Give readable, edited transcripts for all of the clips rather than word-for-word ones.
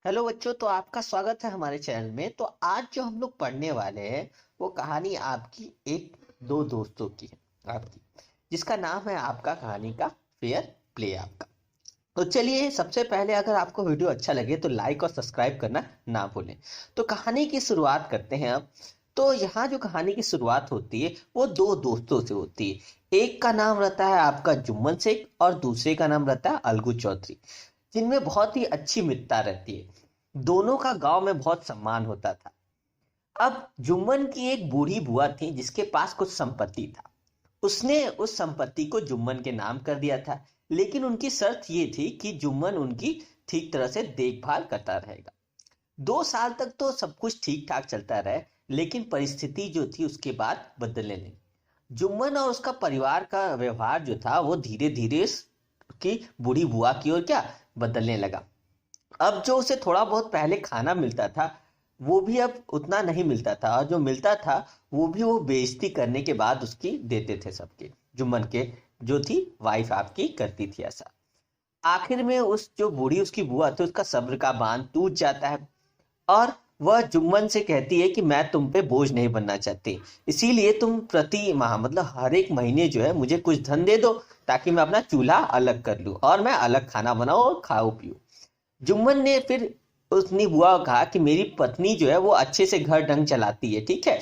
Hello बच्चों, तो आपका स्वागत है हमारे चैनल में। तो आज जो हम लोग पढ़ने वाले हैं वो कहानी आपकी एक दो दोस्तों की है आपकी, जिसका नाम है आपका कहानी का फेयर प्ले आपका। तो चलिए, सबसे पहले अगर आपको वीडियो अच्छा लगे तो लाइक और सब्सक्राइब करना ना भूलें। तो कहानी की शुरुआत करते हैं अब। तो यहाँ जो कहानी की शुरुआत होती है वो दो दोस्तों से होती है। एक का नाम रहता है आपका जुम्मन शेख और दूसरे का नाम रहता है अलगू चौधरी, जिनमें बहुत ही अच्छी मित्रता रहती है। दोनों का गांव में बहुत सम्मान होता था। अब जुम्मन की एक बूढ़ी बुआ थी जिसके पास कुछ संपत्ति था। उसने उस संपत्ति को जुम्मन के नाम कर दिया था, लेकिन उनकी शर्त ये थी कि जुम्मन उनकी ठीक तरह से देखभाल करता रहेगा। 2 साल तक तो सब कुछ ठीक ठाक चलता रहे, लेकिन परिस्थिति जो थी उसके बाद बदलने लगी। जुम्मन और उसका परिवार का व्यवहार जो था वो धीरे धीरे उसकी बूढ़ी बुआ की ओर क्या बदलने लगा। अब जो उसे थोड़ा बहुत पहले खाना मिलता था वो भी अब उतना नहीं मिलता था, और जो मिलता था वो भी वो बेइज्जती करने के बाद उसकी देते थे सबके। जुम्मन के जो थी वाइफ आपकी करती थी ऐसा। आखिर में उस जो बूढ़ी उसकी बुआ थी उसका सब्र का बांध टूट जाता है, और वह जुम्मन से कहती है कि मैं तुम पे बोझ नहीं बनना चाहती, इसीलिए तुम प्रति माह मतलब हर एक महीने जो है मुझे कुछ धन दे दो, ताकि मैं अपना चूल्हा अलग कर लूं और मैं अलग खाना बनाऊं और खाऊं पीऊं। जुम्मन ने फिर उसने बुआ को कहा कि मेरी पत्नी जो है वो अच्छे से घर ढंग चलाती है, ठीक है,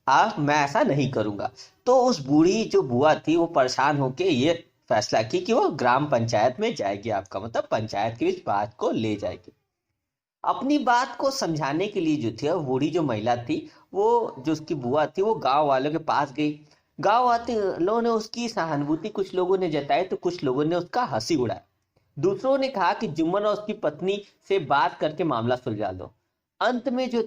आप मैं ऐसा नहीं करूंगा। तो उस बूढ़ी जो बुआ थी वो परेशान होके ये फैसला की कि वो ग्राम पंचायत में जाएगी, आपका मतलब पंचायत के बीच बात को ले जाएगी। अपनी बात को समझाने के लिए जो थी वो बूढ़ी जो महिला थी, वो जो उसकी बुआ थी वो गांव वालों के पास गई। गांव वाले लोगों ने उसकी सहानुभूति कुछ लोगों ने जताई तो कुछ लोगों ने उसका हंसी उड़ाया। दूसरों ने कहा कि जुम्मन और उसकी पत्नी से बात करके मामला सुलझा लो। अंत में जो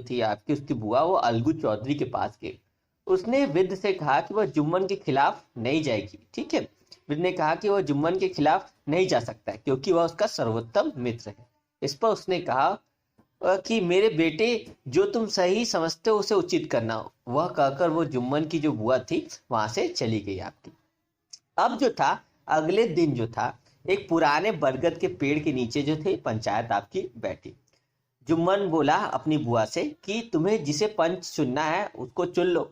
थी आपकी उसकी बुआ वो अलगू चौधरी के पास गई। उसने वृद्ध से कहा कि वह जुम्मन के खिलाफ नहीं जाएगी, ठीक है। वृद्ध ने कहा कि वह जुम्मन के खिलाफ नहीं जा सकता है क्योंकि वह उसका सर्वोत्तम मित्र है। इस पर उसने कहा कि मेरे बेटे, जो तुम सही समझते हो उसे उचित करना। वह कहकर वो जुम्मन की जो बुआ थी वहां से चली गई आपकी। अब जो था अगले दिन जो था एक पुराने बरगद के पेड़ के नीचे जो थे पंचायत आपकी बैठी। जुम्मन बोला अपनी बुआ से कि तुम्हें जिसे पंच चुनना है उसको चुन लो।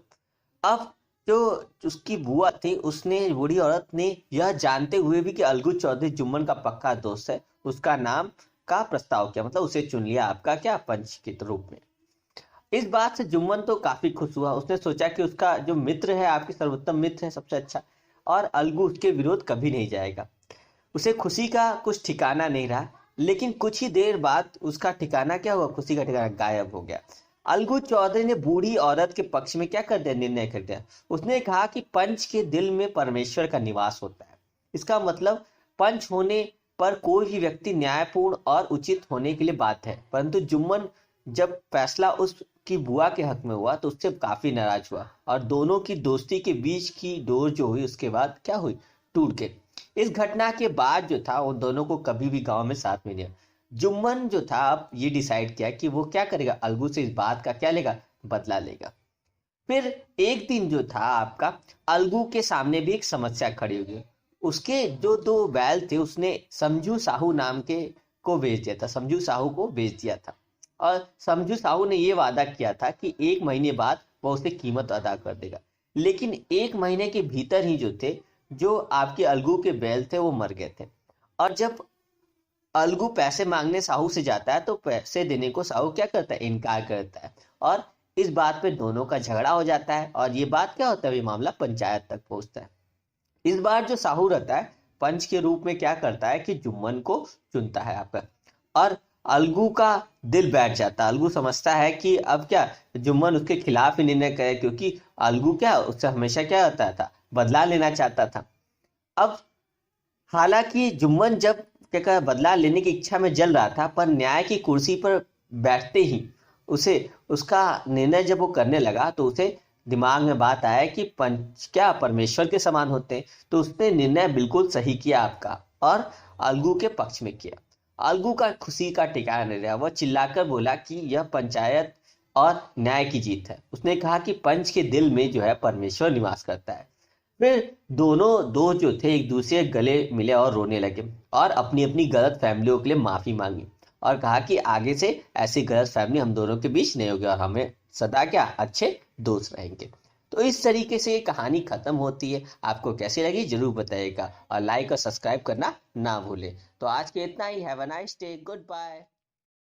अब जो उसकी बुआ थी उसने बूढ़ी औरत ने यह जानते हुए भी कि अलगू चौधरी जुम्मन का पक्का दोस्त है, उसका नाम का प्रस्ताव किया, मतलब उसे चुन लिया आपका क्या पंच के रूप में। इस बात से जुम्मन तो काफी खुश हुआ। उसने सोचा कि उसका जो मित्र है आपकी सर्वोत्तम मित्र है सबसे अच्छा, और अलगू उसके विरोध कभी नहीं जाएगा। उसे खुशी का कुछ ठिकाना नहीं रहा। लेकिन कुछ ही देर बाद उसका ठिकाना क्या हुआ, खुशी का ठिकाना गायब हो गया। अलगू चौधरी ने बूढ़ी औरत के पक्ष में क्या कर दिया, निर्णय कर दिया। उसने कहा कि पंच के दिल में परमेश्वर का निवास होता है। इसका मतलब पंच होने पर कोई भी व्यक्ति न्यायपूर्ण और उचित होने के लिए बाध्य है। परंतु जुम्मन जब फैसला उसकी बुआ के हक में हुआ तो उससे काफी नाराज हुआ, और दोनों की दोस्ती के बीच की डोर जो हुई उसके बाद क्या हुई, टूट गई। इस घटना के बाद जो था उन दोनों को कभी भी गांव में साथ में नहीं आया। जुम्मन जो था अब ये डिसाइड किया कि वो क्या करेगा, अलगू से इस बात का क्या लेगा, बदला लेगा। फिर एक दिन जो था आपका अलगू के सामने भी एक समस्या खड़ी हो गई। उसके जो दो बैल थे उसने समझू साहू नाम के को बेच दिया था, समझू साहू को बेच दिया था। और समझू साहू ने ये वादा किया था कि 1 महीने बाद वह उसे कीमत अदा कर देगा। लेकिन 1 महीने के भीतर ही जो थे, जो आपके अलगू के बैल थे वो मर गए थे। और जब अलगू पैसे मांगने साहू से जाता है तो पैसे देने को साहू क्या करता है, इनकार करता है। और इस बात पे दोनों का झगड़ा हो जाता है, और ये बात क्या होता है, ये मामला पंचायत तक पहुंचता है। इस बार जो साहू रहता है पंच के रूप में क्या करता है कि जुम्मन को चुनता है आपका। और अलगू का दिल बैठ जाता है। अलगू समझता है कि अब क्या जुम्मन उसके खिलाफ ही निर्णय करे, क्योंकि अलगू क्या उससे हमेशा क्या होता था, बदला लेना चाहता था। अब हालांकि जुम्मन जब क्या कहा बदला लेने की इच्छा में जल रहा था, पर न्याय की कुर्सी पर बैठते ही उसे उसका निर्णय जब वो करने लगा तो उसे दिमाग में बात आया कि पंच क्या परमेश्वर के समान होते हैं। तो उसने निर्णय बिल्कुल सही किया आपका, और अलगू के पक्ष में किया। अलगू का खुशी का ठिकाना नहीं रहा। वह चिल्लाकर बोला कि यह पंचायत और न्याय की जीत है। उसने कहा कि पंच के दिल में जो है परमेश्वर निवास करता है। फिर दोनों दोस्त जो थे एक दूसरे के गले मिले और रोने लगे, और अपनी अपनी गलत फैमिलियों के लिए माफी मांगी। और कहा कि आगे से ऐसी गलतफहमी हम दोनों के बीच नहीं होगी और हमें सदा क्या अच्छे दोस्त रहेंगे। तो इस तरीके से ये कहानी खत्म होती है। आपको कैसी लगी जरूर बताइएगा और लाइक और सब्सक्राइब करना ना भूलें। तो आज के इतना ही। Have a nice day, good bye.